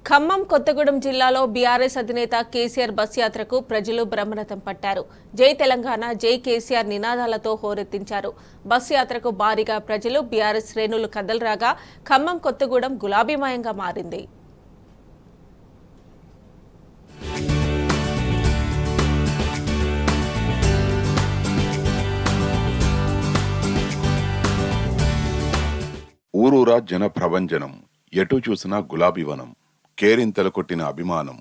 ఖమ్మం కొత్తగూడెం జిల్లాలో బీఆర్ఎస్ అధినేత కేసీఆర్ బస్ యాత్రకు ప్రజలు బ్రహ్మరథం పట్టారు. జై తెలంగాణ, జై కేసీఆర్ నినాదాలతో హోరెత్తించారు. బస్ యాత్రకు భారీగా ప్రజలు, బీఆర్ఎస్ శ్రేణులు కదలరాగా ఖమ్మం కొత్తగూడెం గులాబీమయంగా మారింది. ఊరూరా జన ప్రభంజనం, ఎటు చూసినా గులాబీవనం, కేరింతలు కొట్టిన అభిమానం.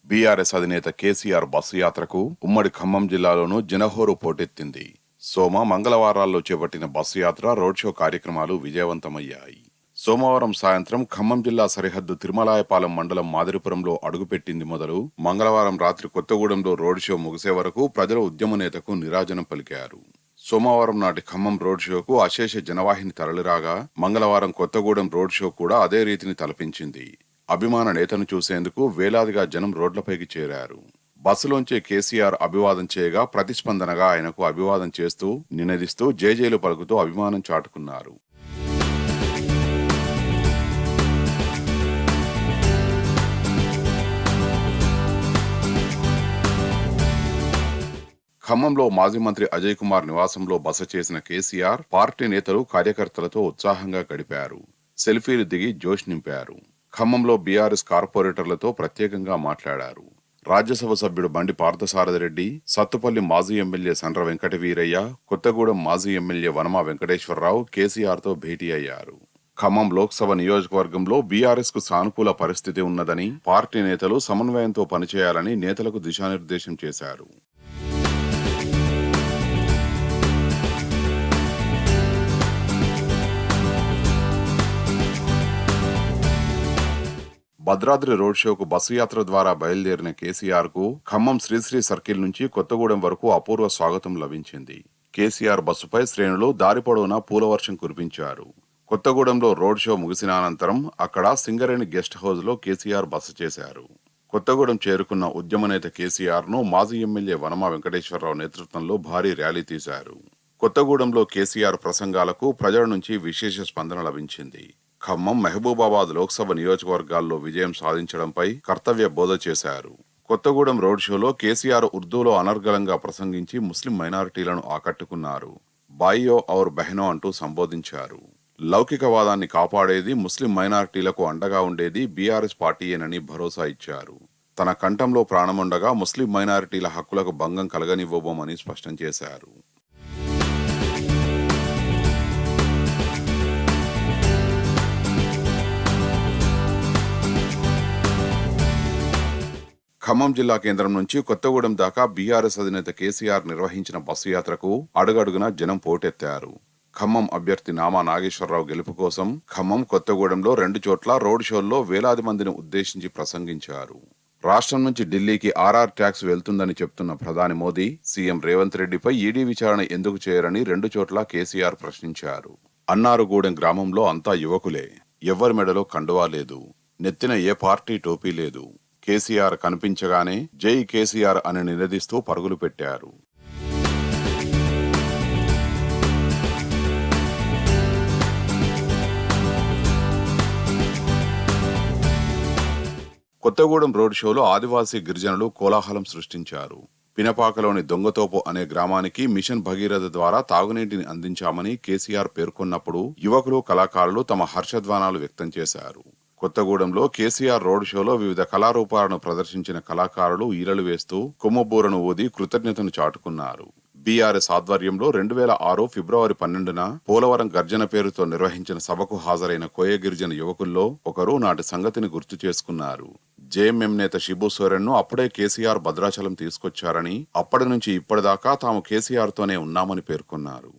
బీఆర్ఎస్ అధినేత కేసీఆర్ బస్సు యాత్రకు ఉమ్మడి ఖమ్మం జిల్లాలోనూ జనహోరు పోటెత్తింది. సోమ, మంగళవారాల్లో చేపట్టిన బస్సు యాత్ర, రోడ్ షో కార్యక్రమాలు విజయవంతమయ్యాయి. సోమవారం సాయంత్రం ఖమ్మం జిల్లా సరిహద్దు తిరుమలాయపాలెం మండలం మాదిరిపురంలో అడుగుపెట్టింది మొదలు మంగళవారం రాత్రి కొత్తగూడెంలో రోడ్ షో ముగిసే వరకు ప్రజలు ఉద్యమ నేతకు నీరాజనం పలికారు. సోమవారం నాటి ఖమ్మం రోడ్ షోకు అశేష జనవాహిని తరలిరాగా మంగళవారం కొత్తగూడెం రోడ్ షో కూడా అదే రీతిని తలపించింది. అభిమాన నేతను చూసేందుకు వేలాదిగా జనం రోడ్లపైకి చేరారు. బస్సులోంచే కేసీఆర్ అభివాదం చేయగా ప్రతిస్పందనగా ఆయనకు అభివాదం చేస్తూ, నినదిస్తూ, జేజేలు పలుకుతూ అభిమానం చాటుకున్నారు. ఖమ్మంలో మాజీ మంత్రి అజయ్ కుమార్ నివాసంలో బస చేసిన కేసీఆర్ పార్టీ నేతలు, కార్యకర్తలతో ఉత్సాహంగా గడిపారు. సెల్ఫీలు దిగి జోష్ నింపారు. ఖమ్మంలో బీఆర్ఎస్ కార్పొరేటర్లతో ప్రత్యేకంగా మాట్లాడారు. రాజ్యసభ సభ్యుడు బండి పార్థసారథిరెడ్డి, సత్తుపల్లి మాజీ ఎమ్మెల్యే సండ్ర వెంకటవీరయ్య, కొత్తగూడెం మాజీ ఎమ్మెల్యే వనమా వెంకటేశ్వరరావు కేసీఆర్తో భేటీ అయ్యారు. ఖమ్మం లోక్సభ నియోజకవర్గంలో బీఆర్ఎస్ కు సానుకూల పరిస్థితి ఉన్నదని, పార్టీ నేతలు సమన్వయంతో పనిచేయాలని నేతలకు దిశానిర్దేశం చేశారు. భద్రాద్రి రోడ్ షోకు బస్సు యాత్ర ద్వారా బయలుదేరిన కేసీఆర్ కు ఖమ్మం శ్రీశ్రీ సర్కిల్ నుంచి కొత్తగూడెం వరకు అపూర్వ స్వాగతం లభించింది. కేసీఆర్ బస్సుపై శ్రేణులు దారి పొడవునా పూలవర్షం కురిపించారు. కొత్తగూడెంలో రోడ్ షో ముగిసిన అనంతరం అక్కడ సింగరేణి గెస్ట్ హౌస్ లో కేసీఆర్ బస చేశారు. కొత్తగూడెం చేరుకున్న ఉద్యమ నేత కేసీఆర్ ను మాజీ ఎమ్మెల్యే వనమా వెంకటేశ్వరరావు నేతృత్వంలో భారీ ర్యాలీ తీశారు. కొత్తగూడెంలో కేసీఆర్ ప్రసంగాలకు ప్రజల నుంచి విశేష స్పందన లభించింది. ఖమ్మం, మహబూబాబాద్ లోక్సభ నియోజకవర్గాల్లో విజయం సాధించడంపై కర్తవ్య బోధ చేశారు. కొత్తగూడెం రోడ్ షోలో కేసీఆర్ ఉర్దూలో అనర్గళంగా ప్రసంగించి ముస్లిం మైనారిటీలను ఆకట్టుకున్నారు. బాయియో ఔర్ బెహనో అంటూ సంబోధించారు. లౌకికవాదాన్ని కాపాడేది, ముస్లిం మైనారిటీలకు అండగా ఉండేది బీఆర్ఎస్ పార్టీయేనని భరోసా ఇచ్చారు. తన కంఠంలో ప్రాణముండగా ముస్లిం మైనారిటీల హక్కులకు భంగం కలగనివ్వబోమని స్పష్టం చేశారు. ఖమ్మం జిల్లా కేంద్రం నుంచి కొత్తగూడెం దాకా బీఆర్ఎస్ అధినేత కేసీఆర్ నిర్వహించిన బస్సు యాత్రకు అడుగడుగునా జనం పోటెత్తారు. ఖమ్మం అభ్యర్థి నామా నాగేశ్వరరావు గెలుపు కోసం ఖమ్మం, కొత్తగూడెంలో 2 చోట్ల రోడ్ షోల్లో వేలాది మందిని ఉద్దేశించి ప్రసంగించారు. రాష్ట్రం నుంచి ఢిల్లీకి ఆర్ఆర్ ట్యాక్స్ వెళ్తుందని చెప్తున్న ప్రధాని మోదీ, సీఎం రేవంత్ రెడ్డిపై ఈడీ విచారణ ఎందుకు చేయరని 2 చోట్ల కేసీఆర్ ప్రశ్నించారు. అన్నారుగూడెం గ్రామంలో అంతా యువకులే, ఎవ్వరి మెడలో కండువా లేదు, నెత్తిన ఏ పార్టీ టోపీ లేదు. కేసీఆర్ కనిపించగానే జై కేసీఆర్ అని నినదిస్తూ పరుగులు పెట్టారు. కొత్తగూడెం రోడ్ షోలో ఆదివాసీ గిరిజనులు కోలాహలం సృష్టించారు. పినపాకలోని దొంగతోపు అనే గ్రామానికి మిషన్ భగీరథ ద్వారా తాగునీటిని అందించామని కేసీఆర్ పేర్కొన్నప్పుడు యువకులు, కళాకారులు తమ హర్షధ్వానాలు వ్యక్తం చేశారు. కొత్తగూడెంలో కేసీఆర్ రోడ్ షోలో వివిధ కళారూపాలను ప్రదర్శించిన కళాకారులు ఈలలు వేస్తూ కొమ్ముబూరను ఊది కృతజ్ఞతను చాటుకున్నారు. బీఆర్ఎస్ ఆధ్వర్యంలో 2006 ఫిబ్రవరి 12న పోలవరం గర్జన పేరుతో నిర్వహించిన సభకు హాజరైన కోయ గిరిజన యువకుల్లో ఒకరు నాటి సంగతిని గుర్తు చేసుకున్నారు. జేఎంఎం నేత షిబు సోరెన్ ను అప్పుడే కేసీఆర్ భద్రాచలం తీసుకొచ్చారని, అప్పటి నుంచి ఇప్పటిదాకా తాము కేసీఆర్ తోనే ఉన్నామని పేర్కొన్నారు.